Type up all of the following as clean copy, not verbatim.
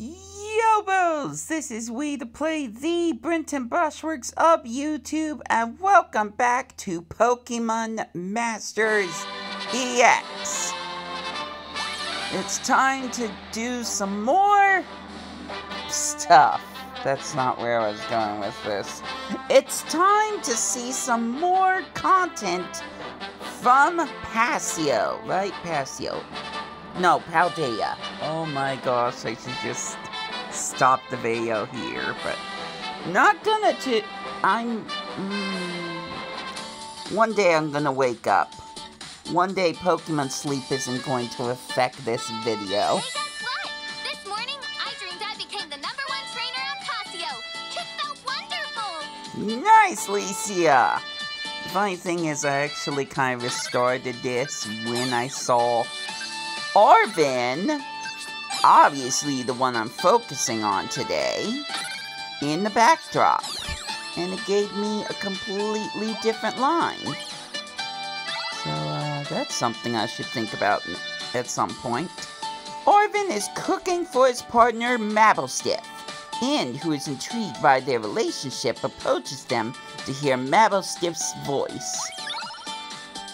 Yobos! This is We to Play the Brenton Brushworks of YouTube, and welcome back to Pokemon Masters EX. It's time to do some more stuff. That's not where I was going with this. It's time to see some more content from Pasio, right? Pasio. No, Paldea. Oh my gosh, I should just stop the video here, but not gonna one day I'm gonna wake up. One day Pokemon sleep isn't going to affect this video. Hey, guess what? This morning, I dreamed I became the #1 trainer at Pasio. It felt wonderful. Nice, Licia! The funny thing is, I actually kind of restarted this when I saw Arven, obviously the one I'm focusing on today, in the backdrop. And it gave me a completely different line. So, that's something I should think about at some point. Arven is cooking for his partner, Mabelstiff, and who is intrigued by their relationship approaches them to hear Mabelstiff's voice.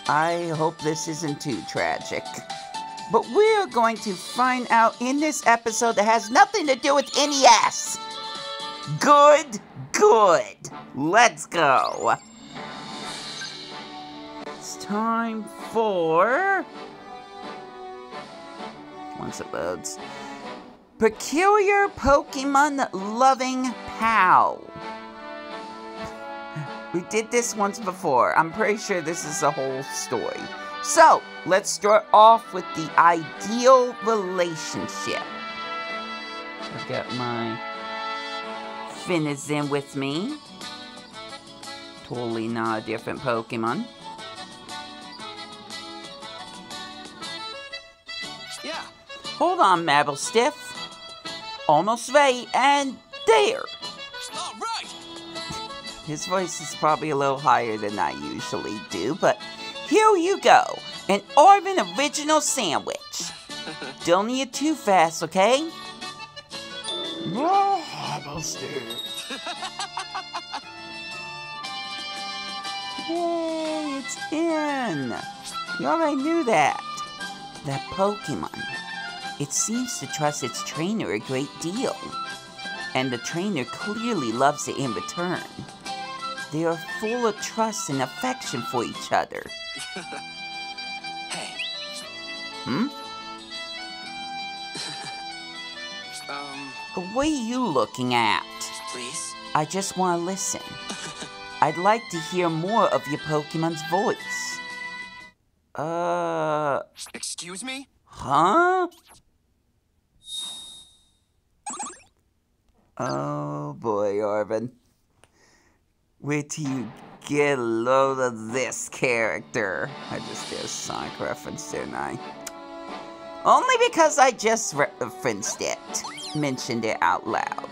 I hope this isn't too tragic. But we're going to find out in this episode that has nothing to do with NES. Good. Let's go. It's time for... once it loads. Peculiar Pokemon Loving Pal. We did this once before. I'm pretty sure this is the whole story. So, let's start off with the ideal relationship. I've got my Finizen with me. Totally not a different Pokemon. Yeah. Hold on, Mabelstiff. Almost ready, and there! All right. His voice is probably a little higher than I usually do, but here you go. An Arven original sandwich. Don't eat it too fast, okay? Yay, it's in. You already knew that. That Pokemon. It seems to trust its trainer a great deal. And the trainer clearly loves it in return. They are full of trust and affection for each other. Hey. Hmm? What are you looking at? Please? I just want to listen. I'd like to hear more of your Pokemon's voice. Excuse me? Huh? Oh boy, Arven. Wait till you get a load of this character. I just did a Sonic reference, didn't I? Only because I just referenced it. Mentioned it out loud.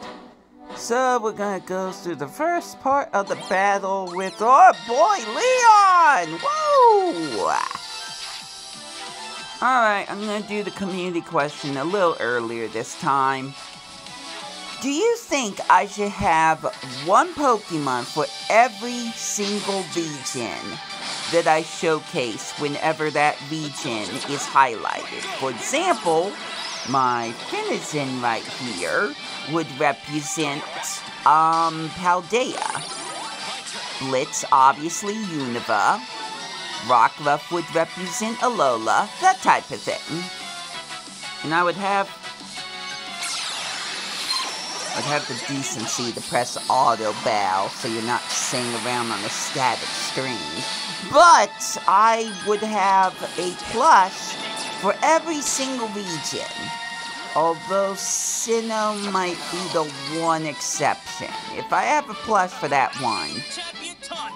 So we're gonna go through the first part of the battle with our boy Leon! Woo! Alright, I'm gonna do the community question a little earlier this time. Do you think I should have one Pokemon for every single region that I showcase whenever that region is highlighted? For example, my Finizen right here would represent, Paldea. Blitz, obviously, Unova. Rockruff would represent Alola, that type of thing. And I would have the decency to press auto bow so you're not sitting around on a static screen. But I would have a plush for every single region. Although Sinnoh might be the one exception. If I have a plush for that one,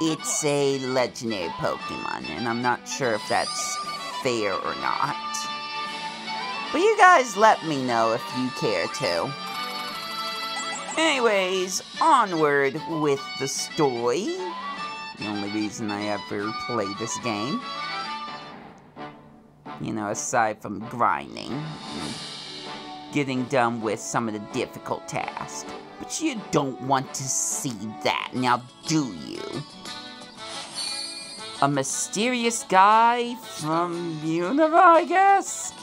it's a legendary Pokemon, and I'm not sure if that's fair or not. But you guys let me know if you care to. Anyways, onward with the story. The only reason I ever play this game. You know, aside from grinding. getting done with some of the difficult tasks. But you don't want to see that, now do you? A mysterious guy from Unova, I guess?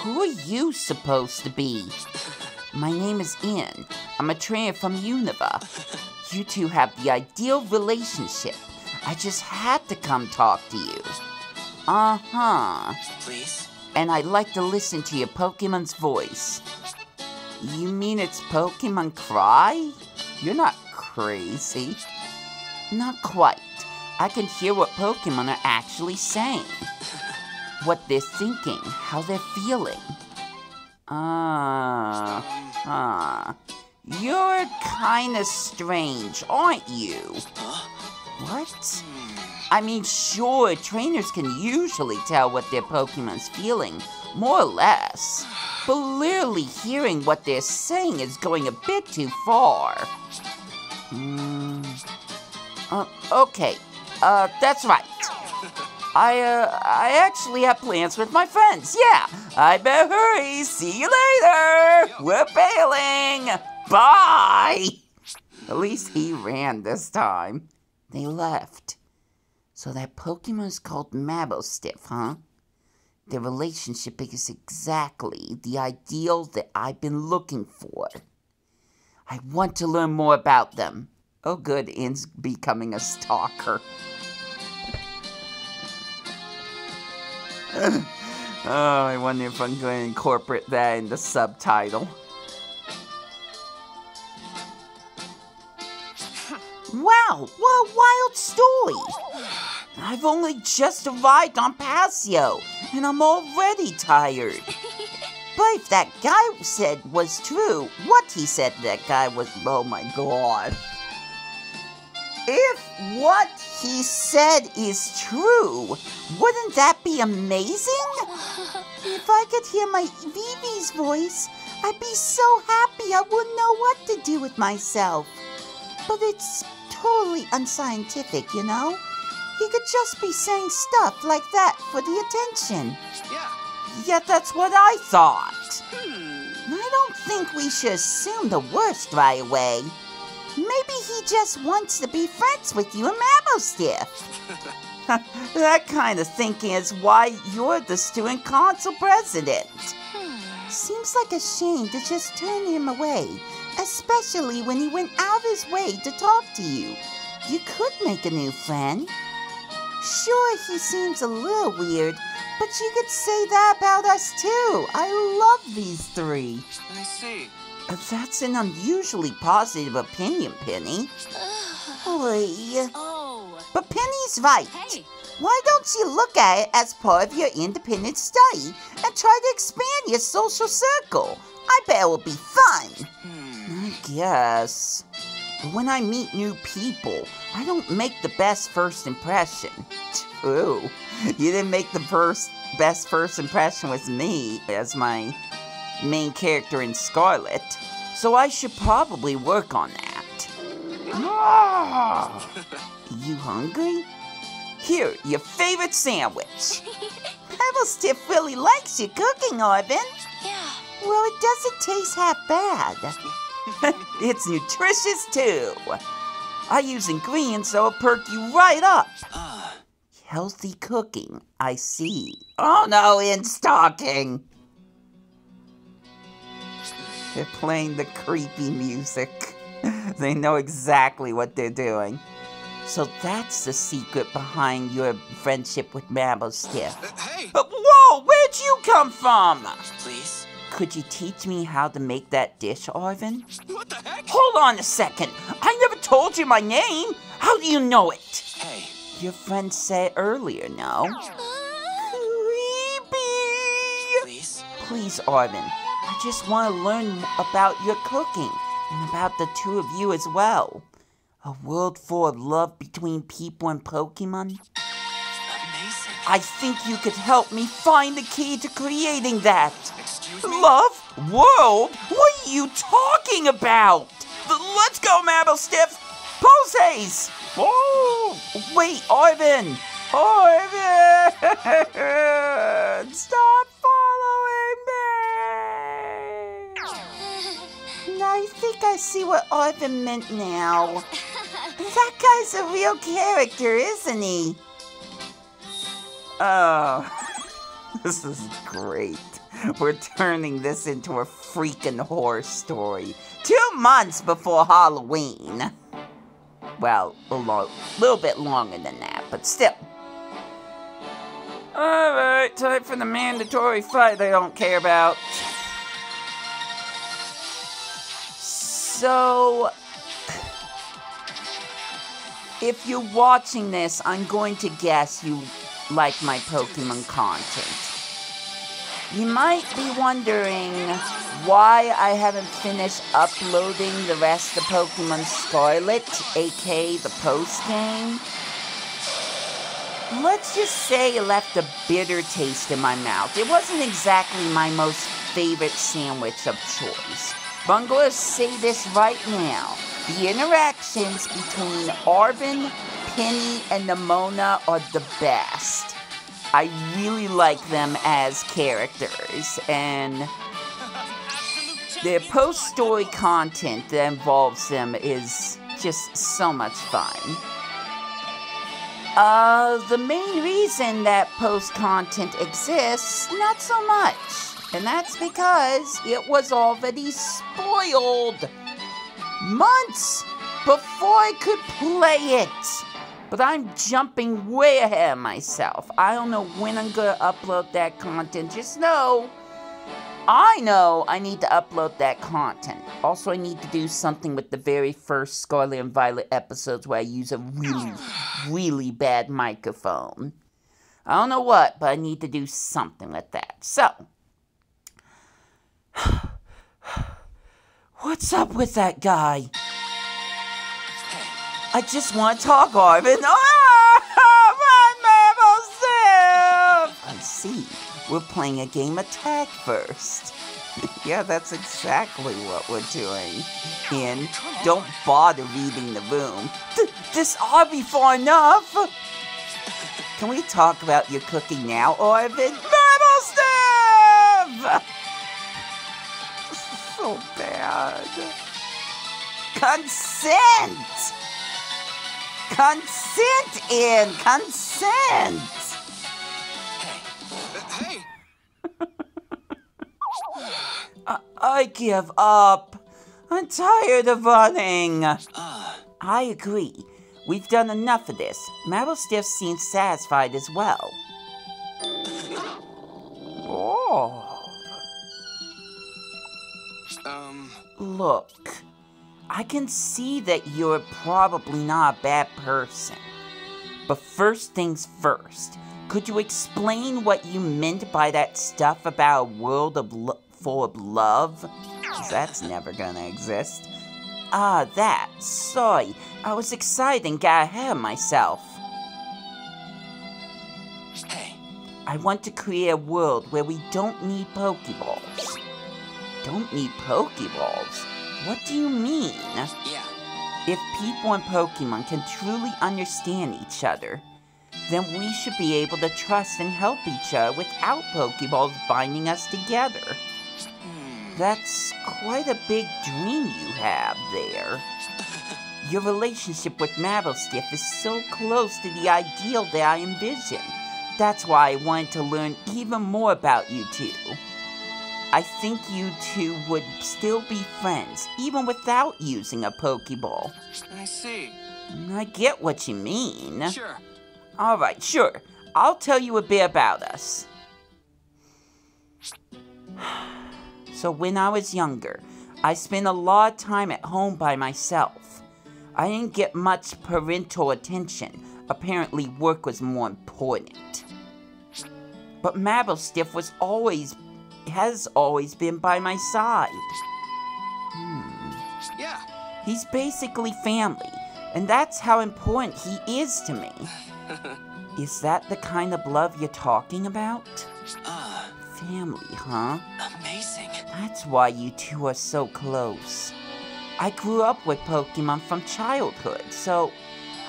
Who are you supposed to be? My name is Ian. I'm a trainer from Unova. You two have the ideal relationship. I just had to come talk to you. Uh-huh. Please? And I like to listen to your Pokemon's voice. You mean it's Pokemon Cry? You're not crazy. Not quite. I can hear what Pokemon are actually saying. What they're thinking, how they're feeling. You're kinda strange, aren't you? What? I mean, sure, trainers can usually tell what their Pokemon's feeling, more or less. But literally hearing what they're saying is going a bit too far. Okay, that's right. I actually have plans with my friends, yeah. I better hurry, see you later. We're bailing. Bye. At least he ran this time. They left. So that Pokemon's called Mabostiff, huh? Their relationship is exactly the ideal that I've been looking for. I want to learn more about them. Oh good, Ian's becoming a stalker. Oh, I wonder if I'm going to incorporate that in the subtitle. Wow, what a wild story! I've only just arrived on Pasio, and I'm already tired. But if that guy said was true, what he said that guy was, oh my god. If what he said is true, wouldn't that be amazing? If I could hear my Vivi's voice, I'd be so happy I wouldn't know what to do with myself. But it's totally unscientific, you know? He could just be saying stuff like that for the attention. Yeah, that's what I thought. I don't think we should assume the worst right away. Maybe he just wants to be friends with you and Mabostiff. That kind of thinking is why you're the student council president. Seems like a shame to just turn him away, especially when he went out of his way to talk to you. You could make a new friend. Sure, he seems a little weird, but you could say that about us too. I love these three. I see. That's an unusually positive opinion, Penny. Oy. Oh. But Penny's right. Hey. Why don't you look at it as part of your independent study and try to expand your social circle? I bet it will be fun. I guess. But when I meet new people, I don't make the best first impression. True. You didn't make the best first impression with me as my main character in Scarlet, so I should probably work on that. You hungry? Here, your favorite sandwich. Mabostiff really likes your cooking, Arven. Yeah. Well, it doesn't taste half bad. It's nutritious too. I use ingredients that'll perk you right up. Healthy cooking, I see. Oh no, Ian's talking. They're playing the creepy music. They know exactly what they're doing. So that's the secret behind your friendship with Mabostiff. Hey! Whoa, where'd you come from? Please? Could you teach me how to make that dish, Arven? What the heck? Hold on a second. I never told you my name. How do you know it? Hey. Your friend said earlier, no? Creepy. Please? Please, Arven. I just want to learn about your cooking and about the two of you as well. A world full of love between people and Pokemon. Amazing. I think you could help me find the key to creating that. Excuse me? Love? World? What are you talking about? Let's go, Mabostiff! Pose! Oh! Wait, Arven! Arven! Stop following me! I think I see what Arven meant now. That guy's a real character, isn't he? Oh, this is great. We're turning this into a freaking horror story. 2 months before Halloween. Well, a little bit longer than that, but still. Alright, time for the mandatory fight I don't care about. So, if you're watching this, I'm going to guess you like my Pokemon content. You might be wondering why I haven't finished uploading the rest of Pokemon Scarlet, aka the post-game. Let's just say it left a bitter taste in my mouth. It wasn't exactly my most favorite sandwich of choice. But I'm going to say this right now. The interactions between Arven, Penny, and Nimona are the best. I really like them as characters, and their post-story content that involves them is just so much fun. The main reason that post-content exists, not so much. And that's because it was already spoiled months before I could play it. But I'm jumping way ahead of myself. I don't know when I'm gonna upload that content. Just know I need to upload that content. Also, I need to do something with the very first Scarlet and Violet episodes where I use a really, really bad microphone. I don't know what, but I need to do something with that. So, what's up with that guy? I just want to talk, Arven. My Maple Sip! I see. We're playing a game of tag first. Yeah, that's exactly what we're doing. And don't bother reading the room. This ought be far enough. Can we talk about your cooking now, Arven? Maple Sip! So bad. Consent! Consent, Ian! Consent! Hey! I give up. I'm tired of running. I agree. We've done enough of this. Maplestiff seems satisfied as well. Oh. Look. I can see that you're probably not a bad person. But first things first, could you explain what you meant by that stuff about a world full of love? 'Cause that's never gonna exist. That. Sorry, I was excited and got ahead of myself. Hey. I want to create a world where we don't need Pokeballs. Don't need Pokeballs? What do you mean? Yeah. If people and Pokemon can truly understand each other, then we should be able to trust and help each other without Pokeballs binding us together. That's quite a big dream you have there. Your relationship with Maplestiff is so close to the ideal that I envision. That's why I wanted to learn even more about you two. I think you two would still be friends, even without using a Pokeball. I see. I get what you mean. Sure. Alright, sure. I'll tell you a bit about us. So when I was younger, I spent a lot of time at home by myself. I didn't get much parental attention. Apparently work was more important. But Maplestiff has always been by my side. Yeah. He's basically family, and that's how important he is to me. Is that the kind of love you're talking about? Family, huh? Amazing. That's why you two are so close. I grew up with Pokemon from childhood, so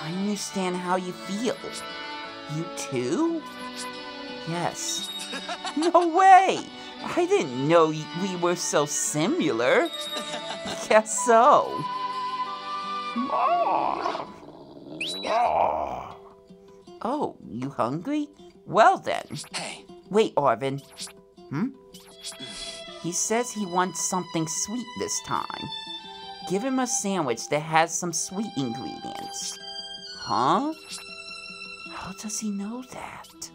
I understand how you feel. You too? Yes. No way! I didn't know we were so similar. Guess so. Oh, you hungry? Well then. Hey. Wait, Arven. He says he wants something sweet this time. Give him a sandwich that has some sweet ingredients. Huh? How does he know that?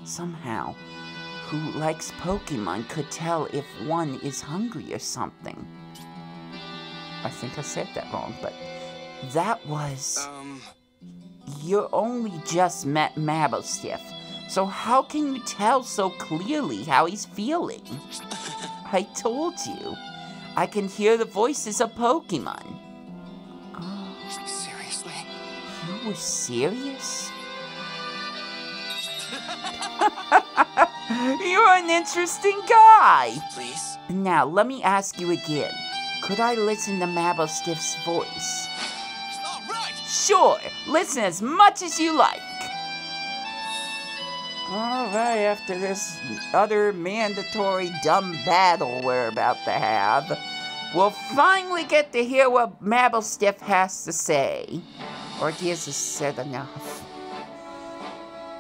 Somehow, who likes Pokemon could tell if one is hungry or something. I think I said that wrong, but that was... You only just met Mablestiff, so how can you tell so clearly how he's feeling? I told you, I can hear the voices of Pokemon. Seriously? You were serious? You're an interesting guy! Please? Now, let me ask you again. Could I listen to Mablestiff's voice? All right! Sure, listen as much as you like. Alright, after this other mandatory dumb battle we're about to have, we'll finally get to hear what Mablestiff has to say. Or Gears has said enough.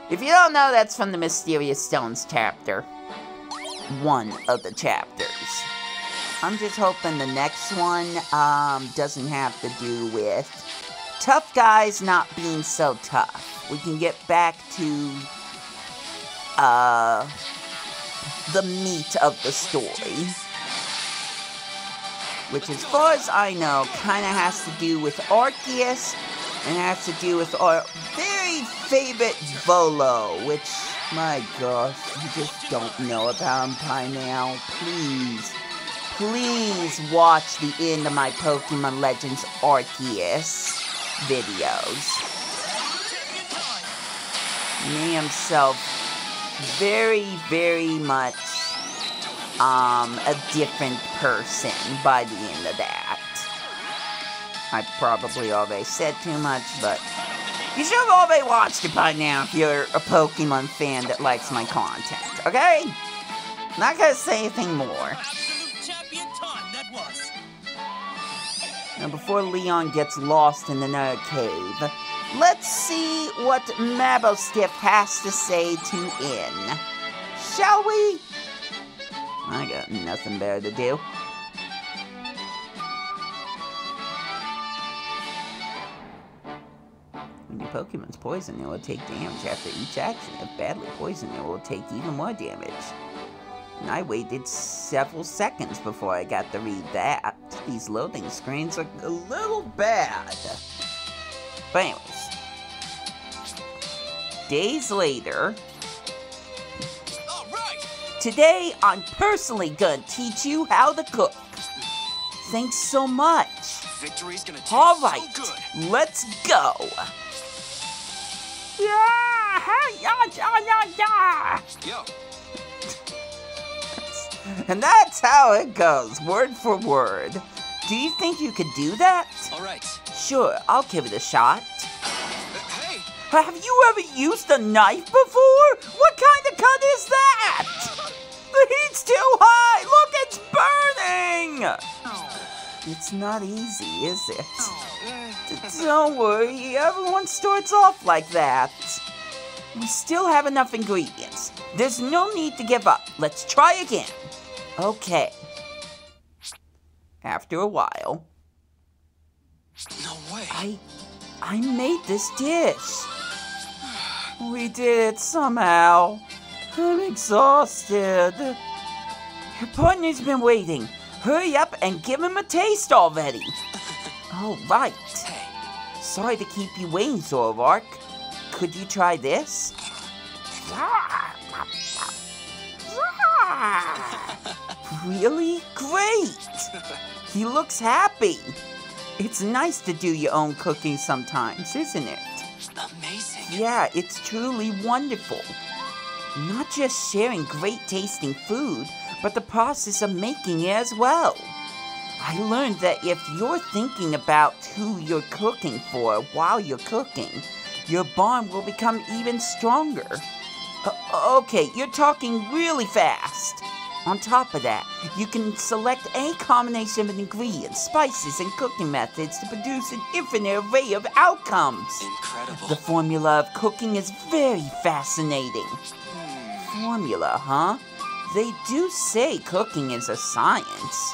If you don't know, that's from the Mysterious Stones chapter. One of the chapters. I'm just hoping the next one doesn't have to do with tough guys not being so tough. We can get back to the meat of the story. Which, as far as I know, kind of has to do with Arceus and has to do with our very favorite Volo, which, my gosh, you just don't know about him by now. Please watch the end of my Pokemon Legends Arceus videos. Me himself, very, very much a different person by the end of that. I probably already said too much, but you should have already watched it by now if you're a Pokemon fan that likes my content, okay? Not gonna say anything more. Champion time, that was. Now, before Leon gets lost in another cave, let's see what Mablestiff has to say to N. Shall we? I got nothing better to do. When your Pokemon's poisoned, it will take damage after each action. If badly poisoned, it will take even more damage. And I waited several seconds before I got to read that. These loading screens are a little bad. But anyways. Days later. Today, I'm personally gonna teach you how to cook. Thanks so much. Victory's gonna taste Alright, so good. let's go. Yo. And that's how it goes, word for word. Do you think you could do that? Alright. Sure, I'll give it a shot. Hey! Have you ever used a knife before? What kind of cut is that? The heat's too high! Look, it's burning! It's not easy, is it? Don't worry, everyone starts off like that. We still have enough ingredients. There's no need to give up. Let's try again. Okay. After a while... No way. I made this dish. We did it somehow. I'm exhausted. Your partner's been waiting. Hurry up and give him a taste already. Oh, right. Sorry to keep you waiting, Zoroark. Could you try this? Really? Great! He looks happy. It's nice to do your own cooking sometimes, isn't it? Amazing. Yeah, it's truly wonderful. Not just sharing great tasting food, but the process of making it as well. I learned that if you're thinking about who you're cooking for while you're cooking, your bond will become even stronger. Okay, you're talking really fast. On top of that, you can select any combination of ingredients, spices, and cooking methods to produce an infinite array of outcomes. Incredible. The formula of cooking is very fascinating. Formula, huh? They do say cooking is a science.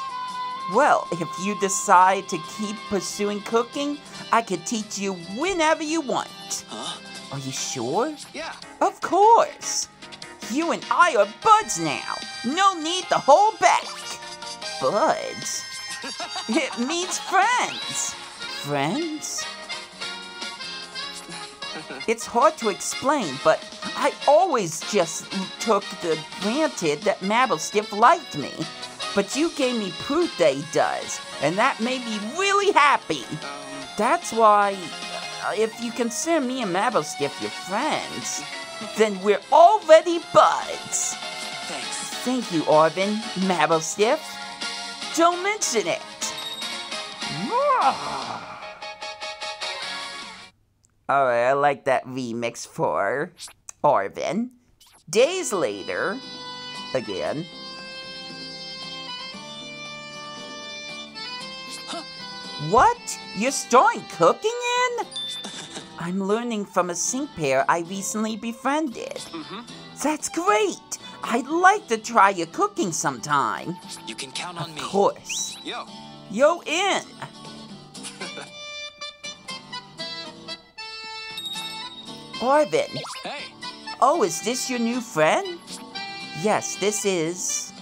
Well, if you decide to keep pursuing cooking, I could teach you whenever you want. Huh? Are you sure? Yeah. Of course. You and I are buds now. No need to hold back. Buds? It means friends. Friends? It's hard to explain, but I always just took for granted that Mabelstiff liked me. But you gave me proof that he does, and that made me really happy. That's why, if you consider me and Mabelstiff your friends, then we're already buds. Thanks. Thank you, Arven, Mabelstiff. Don't mention it. Alright, I like that remix for Arven. Days later, again. What? You're starting cooking in? I'm learning from a sink pair I recently befriended. That's great! I'd like to try your cooking sometime. You can count on me. Of course. Yo. Yo in! Arven. Hey. Oh, is this your new friend? Yes, this is...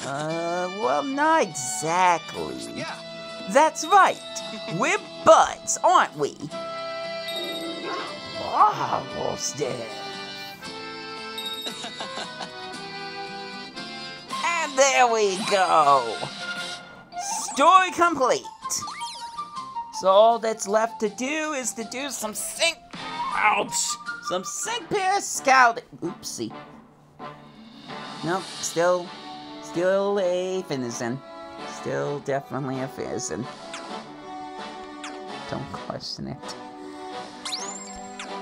well, not exactly. Yeah. That's right. We're buds, aren't we? Mabelstiff. And there we go. Story complete. So all that's left to do is to do some sink... Ouch! Some sink pair scouting. Oopsie. Nope, still a finizen. Still definitely a finizen. Don't question it.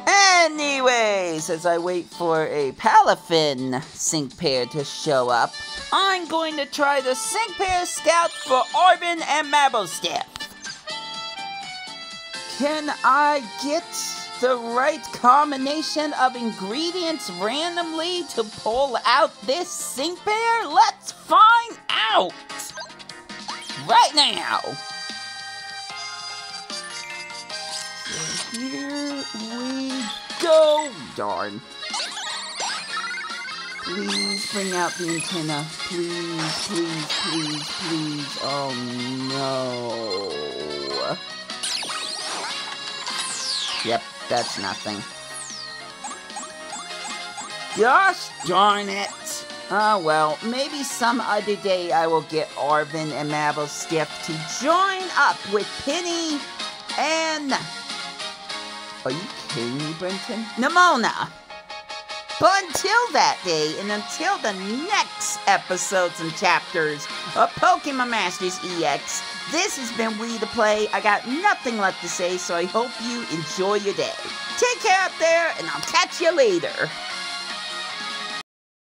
Anyways, as I wait for a Palafin sink pair to show up, I'm going to try the sink pair scout for Arven and Mabelstiff. Can I get the right combination of ingredients randomly to pull out this sink pair? Let's find out! Right now! So here we go! Darn. Please bring out the antenna. Please, please, please, please. Oh no. Yep, that's nothing. Gosh darn it! Oh well, maybe some other day I will get Arven and Mabelstiff to join up with Penny and... Are you kidding me, Brenton? Nimona! But until that day, and until the next episodes and chapters of Pokemon Masters EX, this has been We The Play. I got nothing left to say, so I hope you enjoy your day. Take care out there, and I'll catch you later.